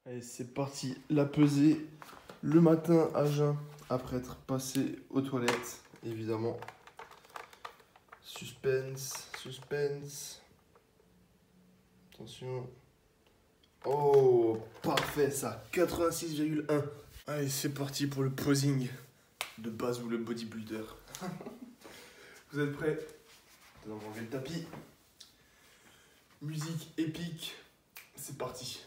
Allez, c'est parti, la pesée le matin à jeun, après être passé aux toilettes, évidemment. Suspense, suspense. Attention. Oh, parfait ça, 86,1. Allez, c'est parti pour le posing de base ou le bodybuilder. Vous êtes prêts? On va enlever le tapis. Musique épique, c'est parti.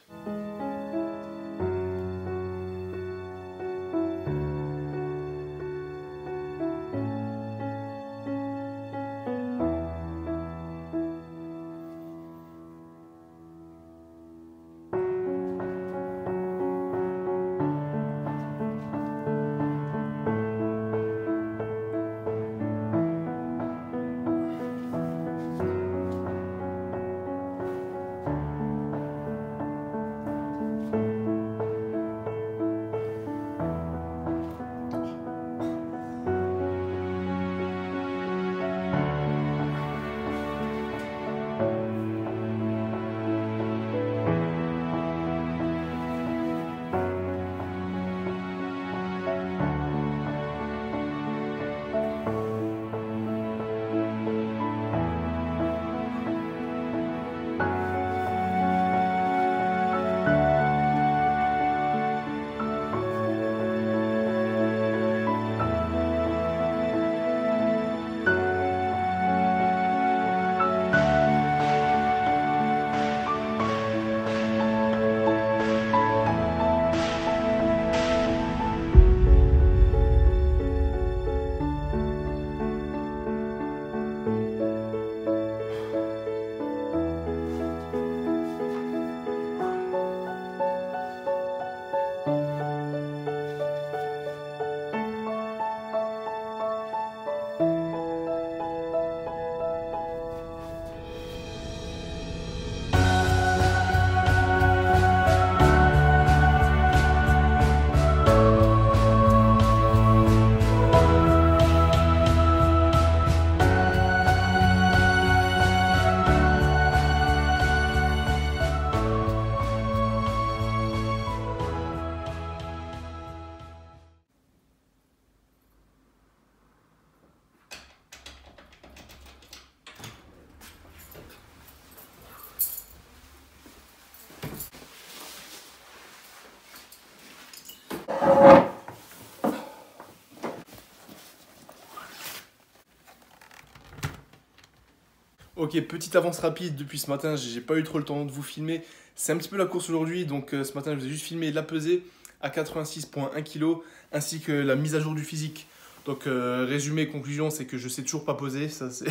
Ok, petite avance rapide depuis ce matin, j'ai pas eu trop le temps de vous filmer. C'est un petit peu la course aujourd'hui, donc ce matin je vous ai juste filmé la pesée à 86,1 kg ainsi que la mise à jour du physique. Donc résumé, conclusion, c'est que je sais toujours pas poser, ça c'est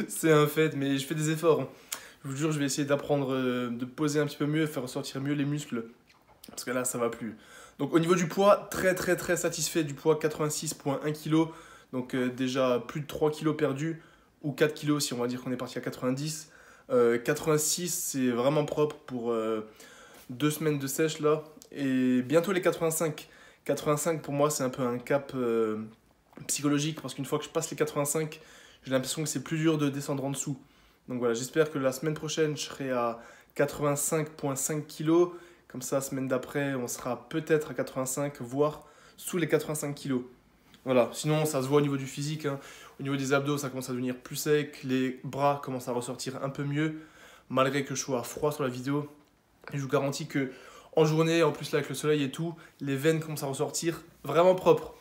c'est un fait, mais je fais des efforts, hein. Je vous jure, je vais essayer d'apprendre de poser un petit peu mieux, faire ressortir mieux les muscles, parce que là ça va plus. Donc au niveau du poids, très satisfait du poids, 86,1 kg, donc déjà plus de 3 kg perdus, ou 4 kilos si on va dire qu'on est parti à 90. 86, c'est vraiment propre pour 2 semaines de sèche là. Et bientôt les 85. 85 pour moi c'est un peu un cap psychologique parce qu'une fois que je passe les 85, j'ai l'impression que c'est plus dur de descendre en dessous. Donc voilà, j'espère que la semaine prochaine je serai à 85,5 kilos. Comme ça, la semaine d'après, on sera peut-être à 85, voire sous les 85 kilos. Voilà, sinon ça se voit au niveau du physique, hein. Au niveau des abdos, ça commence à devenir plus sec, les bras commencent à ressortir un peu mieux, malgré que je sois froid sur la vidéo. Et je vous garantis que en journée, en plus là avec le soleil et tout, les veines commencent à ressortir vraiment propres.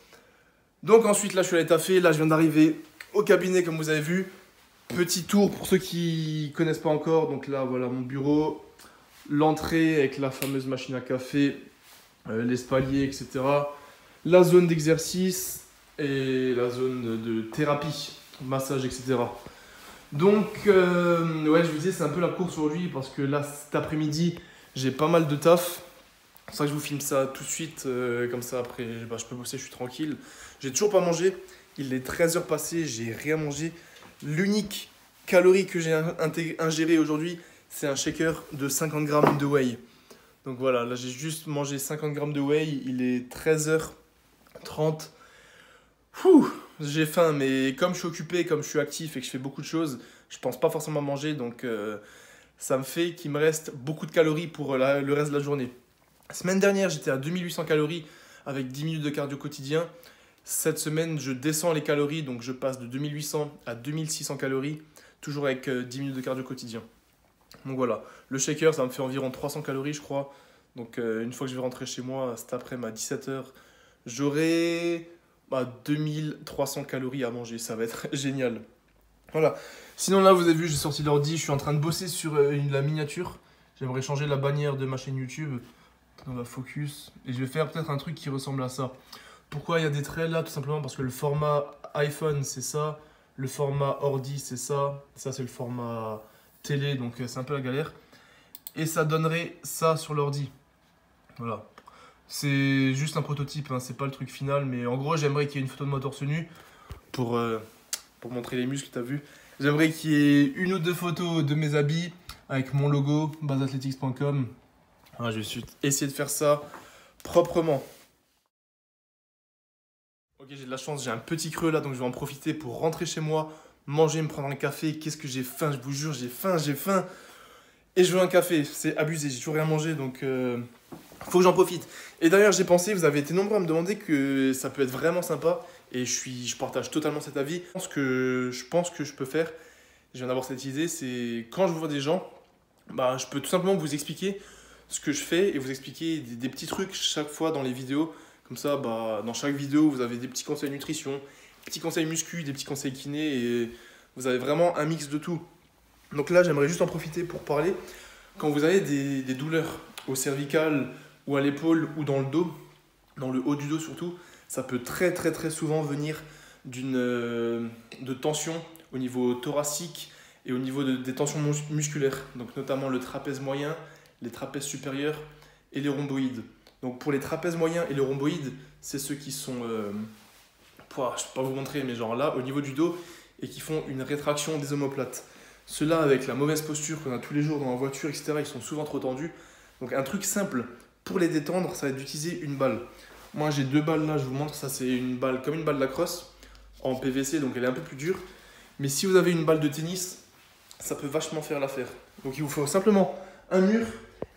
Donc ensuite là je suis allé taffer, là je viens d'arriver au cabinet comme vous avez vu. Petit tour pour ceux qui connaissent pas encore, donc là voilà mon bureau, l'entrée avec la fameuse machine à café, l'espalier, etc. La zone d'exercice et la zone de thérapie, massage, etc. Donc, ouais, je vous disais, c'est un peu la course aujourd'hui parce que là, cet après-midi, j'ai pas mal de taf. C'est pour ça que je vous filme ça tout de suite, comme ça après, bah, je peux bosser, je suis tranquille. J'ai toujours pas mangé, il est 13h passées, j'ai rien mangé. L'unique calorie que j'ai ingérée aujourd'hui, c'est un shaker de 50 grammes de whey. Donc voilà, là j'ai juste mangé 50 grammes de whey, il est 13h30. J'ai faim, mais comme je suis occupé, comme je suis actif et que je fais beaucoup de choses, je pense pas forcément manger, donc ça me fait qu'il me reste beaucoup de calories pour le reste de la journée. Semaine dernière, j'étais à 2800 calories avec 10 minutes de cardio quotidien. Cette semaine, je descends les calories, donc je passe de 2800 à 2600 calories, toujours avec 10 minutes de cardio quotidien. Donc voilà, le shaker, ça me fait environ 300 calories, je crois. Donc une fois que je vais rentrer chez moi, cet après-midi à 17h, j'aurai 2300 calories à manger. Ça va être génial. Voilà. Sinon là, vous avez vu, j'ai sorti l'ordi, je suis en train de bosser sur la miniature. J'aimerais changer la bannière de ma chaîne YouTube. On va focus. Et je vais faire peut-être un truc qui ressemble à ça. Pourquoi il y a des traits là? Tout simplement parce que le format iPhone, c'est ça. Le format ordi, c'est ça. Ça, c'est le format télé, donc c'est un peu la galère. Et ça donnerait ça sur l'ordi. Voilà. C'est juste un prototype, hein, c'est pas le truc final. Mais en gros, j'aimerais qu'il y ait une photo de moi torse nu pour montrer les muscles, t'as vu. J'aimerais qu'il y ait une ou deux photos de mes habits avec mon logo, baseathletics.com. Voilà, je vais essayer de faire ça proprement. Ok, j'ai de la chance, j'ai un petit creux là, donc je vais en profiter pour rentrer chez moi, manger, me prendre un café. Qu'est-ce que j'ai faim, je vous jure, j'ai faim, j'ai faim. Et je veux un café, c'est abusé, j'ai toujours rien mangé, donc faut que j'en profite. Et d'ailleurs, j'ai pensé, vous avez été nombreux à me demander que ça peut être vraiment sympa, et je partage totalement cet avis. Je pense que je peux faire, je viens d'avoir cette idée, c'est quand je vois des gens, je peux tout simplement vous expliquer ce que je fais et vous expliquer des petits trucs chaque fois dans les vidéos. Comme ça, dans chaque vidéo, vous avez des petits conseils nutrition, des petits conseils muscu, des petits conseils kiné, et vous avez vraiment un mix de tout. Donc là, j'aimerais juste en profiter pour parler. Quand vous avez des douleurs au cervical ou à l'épaule ou dans le dos, dans le haut du dos surtout, ça peut très très très souvent venir de tensions au niveau thoracique et au niveau des tensions musculaires. Donc notamment le trapèze moyen, les trapèzes supérieurs et les rhomboïdes. Donc pour les trapèzes moyens et les rhomboïdes, c'est ceux qui sont, je ne vais pas vous montrer, mais genre là, au niveau du dos, et qui font une rétraction des omoplates. Ceux-là, avec la mauvaise posture qu'on a tous les jours dans la voiture, etc., ils sont souvent trop tendus. Donc un truc simple pour les détendre, ça va être d'utiliser une balle. Moi j'ai deux balles là, je vous montre, ça c'est une balle comme une balle lacrosse, en PVC, donc elle est un peu plus dure. Mais si vous avez une balle de tennis, ça peut vachement faire l'affaire. Donc il vous faut simplement un mur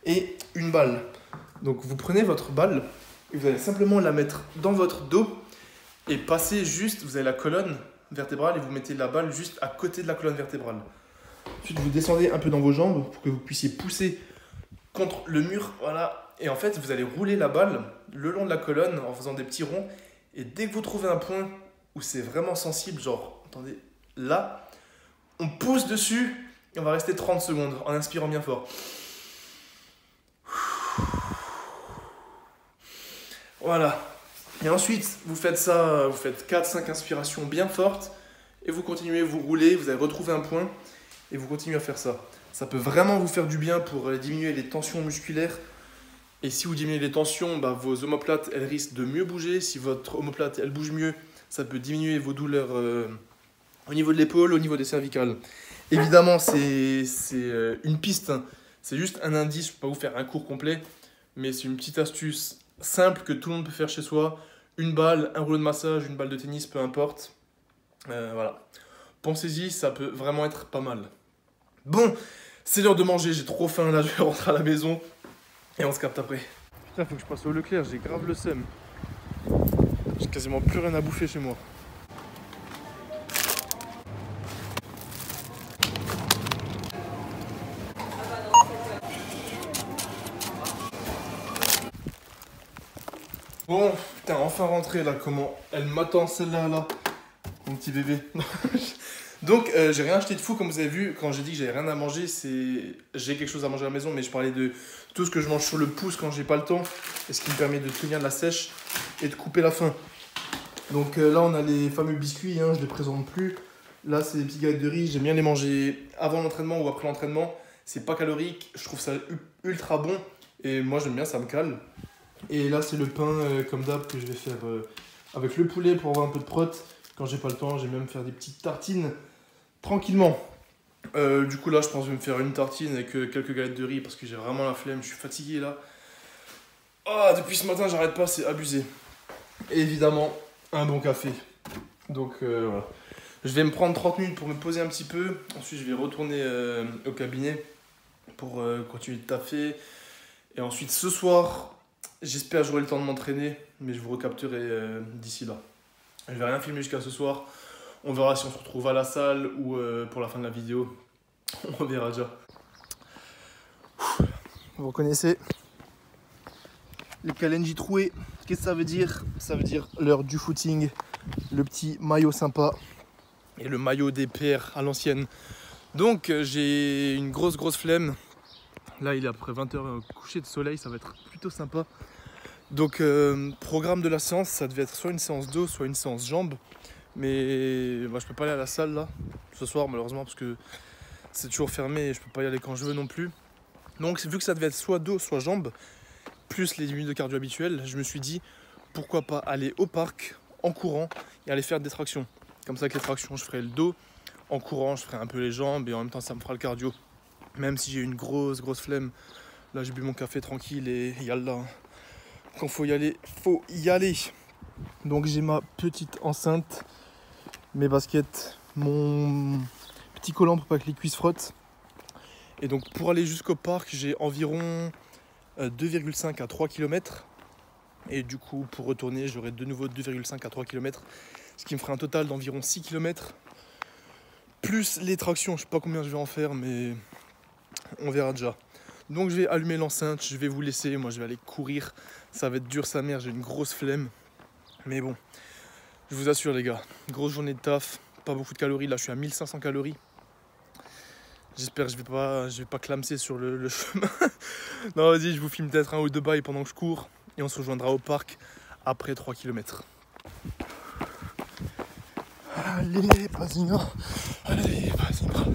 et une balle. Donc vous prenez votre balle et vous allez simplement la mettre dans votre dos et passer juste, vous avez la colonne vertébrale et vous mettez la balle juste à côté de la colonne vertébrale. Ensuite vous descendez un peu dans vos jambes pour que vous puissiez pousser contre le mur, voilà. Et en fait vous allez rouler la balle le long de la colonne en faisant des petits ronds. Et dès que vous trouvez un point où c'est vraiment sensible, genre, attendez, là, on pousse dessus et on va rester 30 secondes en inspirant bien fort. Voilà. Et ensuite, vous faites ça, vous faites 4-5 inspirations bien fortes et vous continuez, vous roulez, vous allez retrouver un point et vous continuez à faire ça. Ça peut vraiment vous faire du bien pour diminuer les tensions musculaires. Et si vous diminuez les tensions, vos omoplates, elles risquent de mieux bouger. Si votre omoplate, elle bouge mieux, ça peut diminuer vos douleurs au niveau de l'épaule, au niveau des cervicales. Évidemment, c'est une piste, hein. C'est juste un indice, je ne vais pas vous faire un cours complet, mais c'est une petite astuce simple que tout le monde peut faire chez soi. Une balle, un rouleau de massage, une balle de tennis, peu importe. Voilà. Pensez-y, ça peut vraiment être pas mal. Bon, c'est l'heure de manger, j'ai trop faim là, je vais rentrer à la maison et on se capte après. Putain, faut que je passe au Leclerc, j'ai grave le seum. J'ai quasiment plus rien à bouffer chez moi. Bon, putain, enfin rentré là, comment elle m'attend celle-là, là, mon petit bébé. Donc, j'ai rien acheté de fou, comme vous avez vu, quand j'ai dit que j'avais rien à manger, j'ai quelque chose à manger à la maison, mais je parlais de tout ce que je mange sur le pouce quand j'ai pas le temps, et ce qui me permet de tenir de la sèche et de couper la faim. Donc là, on a les fameux biscuits, hein, je les présente plus. Là, c'est des petits galettes de riz, j'aime bien les manger avant l'entraînement ou après l'entraînement. C'est pas calorique, je trouve ça ultra bon, et moi j'aime bien, ça me cale. Et là, c'est le pain, comme d'hab, que je vais faire avec le poulet pour avoir un peu de prot. Quand j'ai pas le temps, j'aime bien me faire des petites tartines tranquillement. Du coup, là, je pense que je vais me faire une tartine avec quelques galettes de riz parce que j'ai vraiment la flemme, je suis fatigué là. Ah, depuis ce matin, j'arrête pas, c'est abusé. Et évidemment, un bon café. Donc voilà. Je vais me prendre 30 minutes pour me poser un petit peu. Ensuite, je vais retourner au cabinet pour continuer de taffer. Et ensuite, ce soir, J'espère que j'aurai le temps de m'entraîner, mais je vous recapterai d'ici là. Je vais rien filmer jusqu'à ce soir. On verra si on se retrouve à la salle ou pour la fin de la vidéo. On verra déjà. Vous reconnaissez les Kalenji troués. Qu'est-ce que ça veut dire? Ça veut dire l'heure du footing, le petit maillot sympa et le maillot des PR à l'ancienne. Donc j'ai une grosse flemme. Là il est après 20h coucher de soleil, ça va être plutôt sympa. Donc programme de la séance, ça devait être soit une séance dos, soit une séance jambes. Mais moi je peux pas aller à la salle là ce soir malheureusement parce que c'est toujours fermé et je peux pas y aller quand je veux non plus. Donc vu que ça devait être soit dos soit jambes, plus les 10 minutes de cardio habituelles, je me suis dit pourquoi pas aller au parc en courant et aller faire des tractions. Comme ça avec les tractions je ferai le dos, en courant je ferai un peu les jambes et en même temps ça me fera le cardio. Même si j'ai une grosse flemme, là j'ai bu mon café tranquille et yallah. Quand faut y aller, faut y aller. Donc j'ai ma petite enceinte, mes baskets, mon petit collant pour pas que les cuisses frottent. Et donc pour aller jusqu'au parc, j'ai environ 2,5 à 3 km. Et du coup pour retourner, j'aurai de nouveau 2,5 à 3 km. Ce qui me ferait un total d'environ 6 km. Plus les tractions, je sais pas combien je vais en faire, mais on verra déjà. Donc je vais allumer l'enceinte, je vais vous laisser, moi je vais aller courir. Ça va être dur sa mère, j'ai une grosse flemme. Mais bon, je vous assure les gars, grosse journée de taf, pas beaucoup de calories, là je suis à 1500 calories. J'espère que je vais pas clamser sur le chemin. Non vas-y, je vous filme peut-être un ou deux bails pendant que je cours. Et on se rejoindra au parc après 3 km. Allez, vas-y, non. Allez, vas-y, non.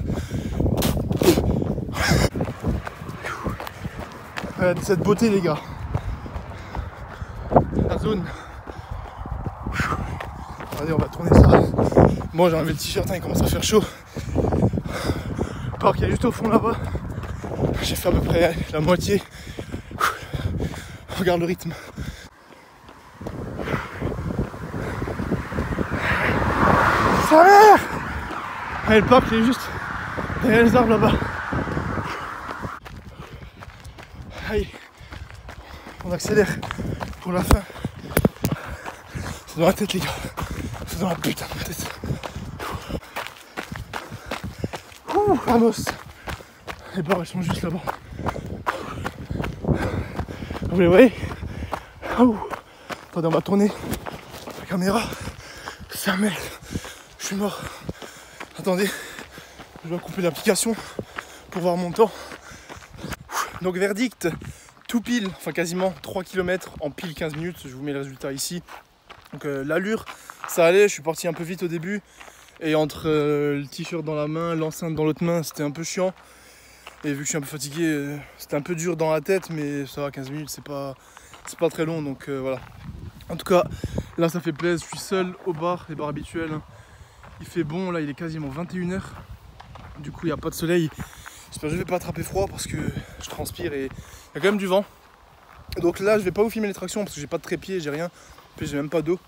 Cette beauté les gars. La zone. Allez, on va tourner ça. Bon, j'ai enlevé le t-shirt, hein, il commence à faire chaud. Le parc il est juste au fond là-bas. J'ai fait à peu près la moitié. Regarde le rythme. Sa mère! Allez, le parc il est juste derrière les arbres là-bas. Allez, on accélère pour la fin. C'est dans la tête les gars. C'est dans la putain de tête. Ouh, Ramos. Les barres elles sont juste là-bas. Vous les voyez? Ouh. Attendez, on va tourner la caméra. Sa mère. Je suis mort. Attendez. Je dois couper l'application pour voir mon temps. Donc verdict, tout pile, enfin quasiment 3 km en pile 15 minutes. Je vous mets le résultat ici. Donc l'allure, ça allait, je suis parti un peu vite au début. Et entre le t-shirt dans la main, l'enceinte dans l'autre main, c'était un peu chiant. Et vu que je suis un peu fatigué, c'était un peu dur dans la tête, mais ça va, 15 minutes, c'est pas très long, donc voilà. En tout cas, là ça fait plaisir, je suis seul au bar, les bars habituels. Il fait bon, là il est quasiment 21 h. Du coup, il n'y a pas de soleil. J'espère que je ne vais pas attraper froid parce que je transpire et il y a quand même du vent. Donc là, je vais pas vous filmer les tractions parce que j'ai pas de trépied, j'ai rien. Puis j'ai même pas d'eau.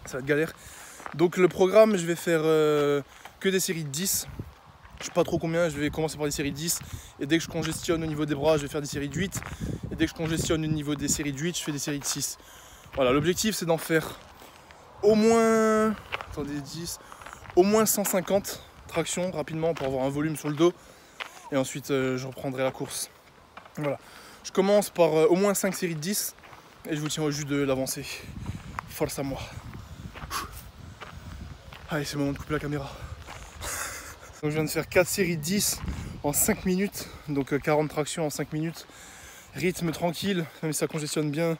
Ça va être galère. Donc le programme, je vais faire que des séries de 10. Je sais pas trop combien, je vais commencer par des séries de 10. Et dès que je congestionne au niveau des bras, je vais faire des séries de 8. Et dès que je congestionne au niveau des séries de 8, je fais des séries de 6. Voilà, l'objectif c'est d'en faire au moins... Attendez, 10... Au moins 150 tractions rapidement pour avoir un volume sur le dos. Et ensuite je reprendrai la course. Voilà. Je commence par au moins 5 séries de 10 et je vous tiens au jus de l'avancée. Force à moi. Allez, c'est le moment de couper la caméra. Donc je viens de faire 4 séries de 10 en 5 minutes. Donc 40 tractions en 5 minutes. Rythme tranquille, même si ça congestionne bien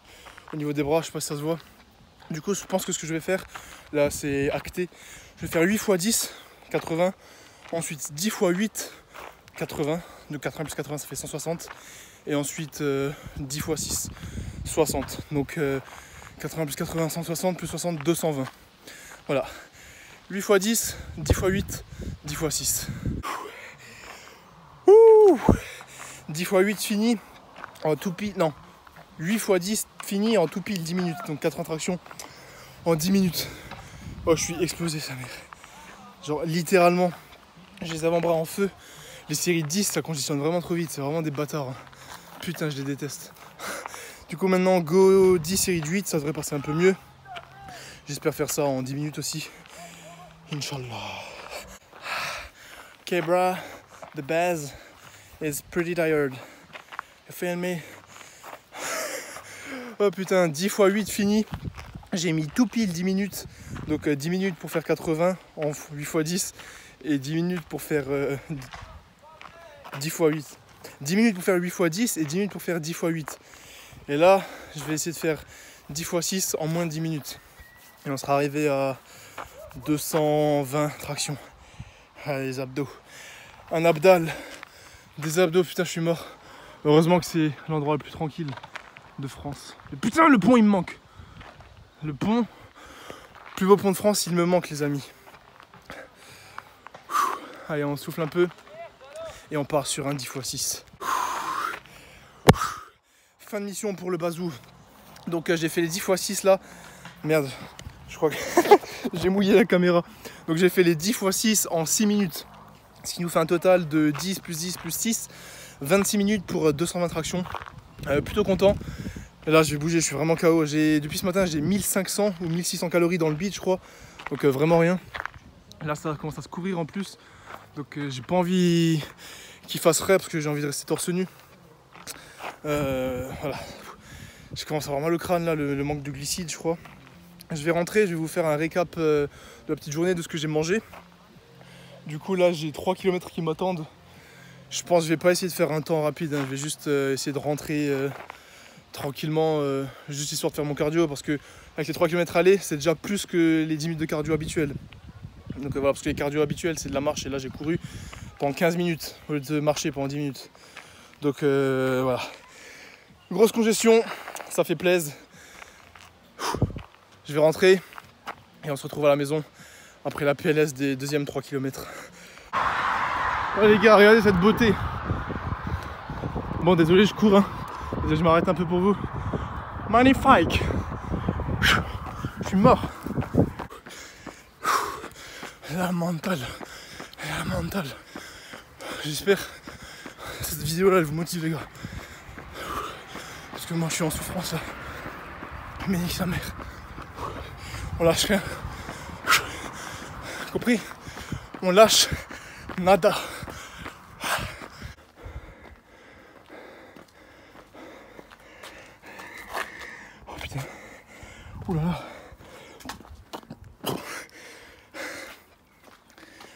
au niveau des bras, je sais pas si ça se voit. Du coup, je pense que ce que je vais faire, là c'est acté. Je vais faire 8 x 10, 80. Ensuite 10 x 8, 80. Donc 80 plus 80, ça fait 160. Et ensuite 10 x 6, 60. Donc 80 plus 80, 160, plus 60, 220. Voilà. 8 x 10, 10 x 8, 10 x 6. Ouh. 10 x 8 fini en tout pile. Non. 8 x 10 fini en tout pile 10 minutes. Donc 4 tractions en 10 minutes. Oh, je suis explosé, sa mère. Genre littéralement, j'ai les avant-bras en feu. Les séries 10, ça congestionne vraiment trop vite. C'est vraiment des bâtards. Putain, je les déteste. Du coup maintenant go 10 série de 8, ça devrait passer un peu mieux. J'espère faire ça en 10 minutes aussi. Inch'Allah. Okay bruh, the base is pretty tired. You feel me? Oh putain, 10 x 8 fini. J'ai mis tout pile 10 minutes. Donc 10 minutes pour faire 80 en 8 x 10. Et 10 minutes pour faire 10 x 8. 10 minutes pour faire 8 x 10 et 10 minutes pour faire 10 x 8. Et là, je vais essayer de faire 10 x 6 en moins de 10 minutes. Et on sera arrivé à 220 tractions. Ah, les abdos. Un abdal. Des abdos, putain, je suis mort. Heureusement que c'est l'endroit le plus tranquille de France. Et putain, le pont, il me manque. Le pont, plus beau pont de France, il me manque, les amis. Allez, on souffle un peu. Et on part sur un 10 x 6. Fin de mission pour le bazou. Donc j'ai fait les 10 x 6 là. Merde, je crois que j'ai mouillé la caméra. Donc j'ai fait les 10 x 6 en 6 minutes. Ce qui nous fait un total de 10 plus 10 plus 6. 26 minutes pour 220 tractions. Plutôt content. Et là je vais bouger, je suis vraiment KO. Depuis ce matin j'ai 1500 ou 1600 calories dans le beat je crois. Donc vraiment rien. Là ça commence à se couvrir en plus. Donc j'ai pas envie qu'il fasse frais parce que j'ai envie de rester torse nu. Voilà. Je commence à avoir mal au crâne là, le manque de glucides je crois. Je vais rentrer, je vais vous faire un récap de la petite journée de ce que j'ai mangé. Du coup là j'ai 3 km qui m'attendent. Je pense que je vais pas essayer de faire un temps rapide, hein. Je vais juste essayer de rentrer tranquillement, juste histoire de faire mon cardio parce que avec les 3 km aller c'est déjà plus que les 10 minutes de cardio habituels. Donc voilà, parce que les cardio habituels c'est de la marche et là j'ai couru pendant 15 minutes au lieu de marcher pendant 10 minutes. Donc voilà. Grosse congestion, ça fait plaisir. Je vais rentrer et on se retrouve à la maison après la PLS des deuxièmes 3 km. Oh les gars, regardez cette beauté. Bon désolé je cours hein. Désolé, je m'arrête un peu pour vous. Magnifique. Je suis mort. La mentale. La mentale. J'espère que cette vidéo là elle vous motive les gars. Parce que moi je suis en souffrance là. Mais nique sa mère. On lâche rien. Compris? On lâche nada. Oh putain. Ouh là là.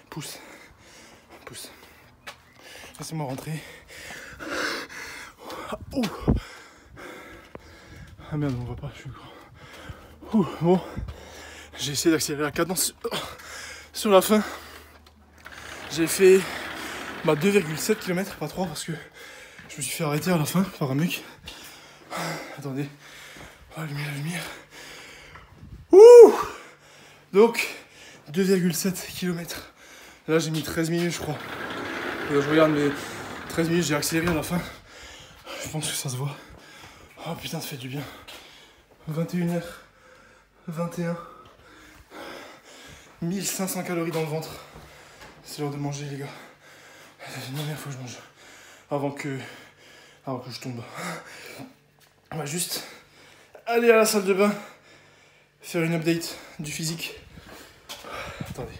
Pousse. Pousse. Laissez-moi rentrer. Ouh. Ah merde, on voit pas, je suis grand. Ouh, bon. J'ai essayé d'accélérer la cadence sur la fin. J'ai fait 2,7 km, pas 3 parce que je me suis fait arrêter à la fin par un mec. Attendez. Oh, la lumière. Ouh. Donc, 2,7 km. Là, j'ai mis 13 minutes, je crois. Et là, je regarde mes 13 minutes, j'ai accéléré à la fin. Je pense que ça se voit. Oh putain, ça fait du bien. 21h. 21. 1500 calories dans le ventre. C'est l'heure de manger les gars. C'est une dernière fois que je mange. Avant que je tombe. On va juste aller à la salle de bain. Faire une update du physique. Attendez.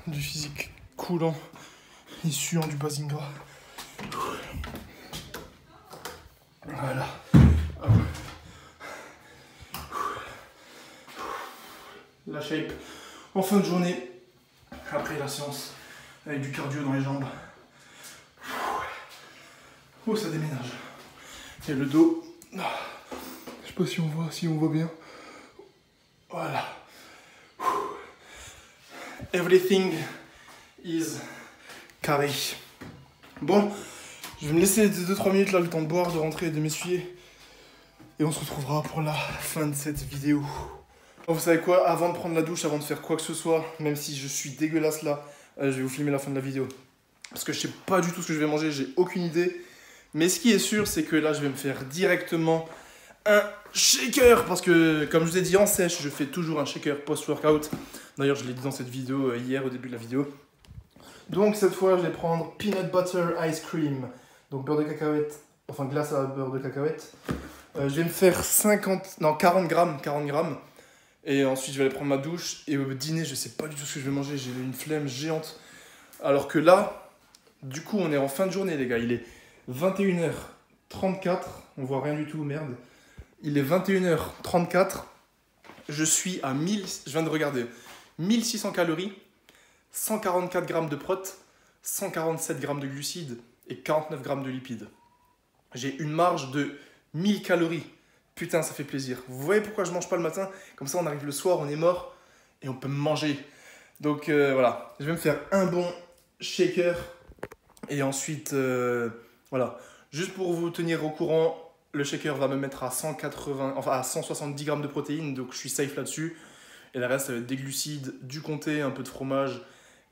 Du physique coulant. Et suant du Bazinga. Voilà. La shape en fin de journée, après la séance, avec du cardio dans les jambes. Oh, ça déménage. Et le dos, je sais pas si on voit bien. Voilà. Everything is carré. Bon, je vais me laisser 2-3 minutes là, le temps de boire, de rentrer et de m'essuyer. Et on se retrouvera pour la fin de cette vidéo. Bon, vous savez quoi, avant de prendre la douche, avant de faire quoi que ce soit, même si je suis dégueulasse là, je vais vous filmer la fin de la vidéo. Parce que je sais pas du tout ce que je vais manger, j'ai aucune idée. Mais ce qui est sûr, c'est que là, je vais me faire directement un shaker. Parce que, comme je vous ai dit en sèche, je fais toujours un shaker post-workout. D'ailleurs, je l'ai dit dans cette vidéo hier, au début de la vidéo. Donc, cette fois, je vais prendre Peanut Butter Ice Cream. Donc, beurre de cacahuète, enfin glace à beurre de cacahuète. Je vais me faire 40 grammes, 40 grammes. Et ensuite, je vais aller prendre ma douche. Et au dîner, je sais pas du tout ce que je vais manger. J'ai une flemme géante. Alors que là, du coup, on est en fin de journée, les gars. Il est 21h34. On voit rien du tout, merde. Il est 21h34. Je suis à 1000, je viens de regarder, 1600 calories, 144 grammes de prot, 147 grammes de glucides et 49 grammes de lipides. J'ai une marge de 1000 calories. Putain, ça fait plaisir. Vous voyez pourquoi je mange pas le matin? Comme ça, on arrive le soir, on est mort et on peut manger. Donc voilà, je vais me faire un bon shaker et ensuite, voilà. Juste pour vous tenir au courant, le shaker va me mettre à 170 grammes de protéines, donc je suis safe là-dessus. Et le reste, ça va être des glucides, du comté, un peu de fromage,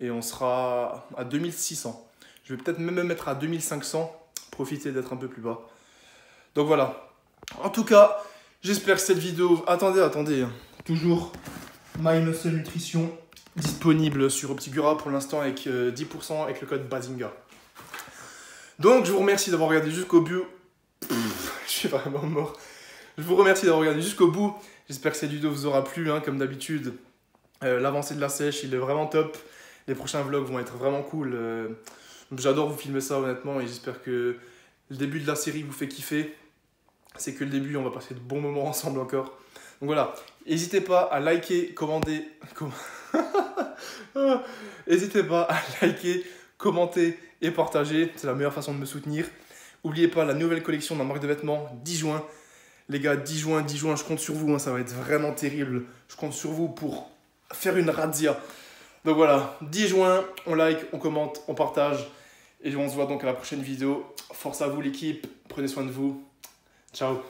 et on sera à 2600. Je vais peut-être même me mettre à 2500, profiter d'être un peu plus bas. Donc voilà. En tout cas, j'espère que cette vidéo... Attendez. Toujours My Muscle Nutrition disponible sur Optigura pour l'instant avec 10% avec le code BAZINGA. Donc je vous remercie d'avoir regardé jusqu'au bout. Je suis vraiment mort. Je vous remercie d'avoir regardé jusqu'au bout. J'espère que cette vidéo vous aura plu, hein, comme d'habitude. L'avancée de la sèche, il est vraiment top. Les prochains vlogs vont être vraiment cool. J'adore vous filmer ça, honnêtement, et j'espère que le début de la série vous fait kiffer. C'est que le début, on va passer de bons moments ensemble encore. Donc voilà, n'hésitez pas à liker, commenter... N'hésitez pas à liker, commenter et partager. C'est la meilleure façon de me soutenir. N'oubliez pas la nouvelle collection de ma marque de vêtements, 10 juin. Les gars, 10 juin, je compte sur vous, hein, ça va être vraiment terrible. Je compte sur vous pour faire une razzia. Donc voilà, 10 juin, on like, on commente, on partage. Et on se voit donc à la prochaine vidéo. Force à vous l'équipe, prenez soin de vous. Ciao.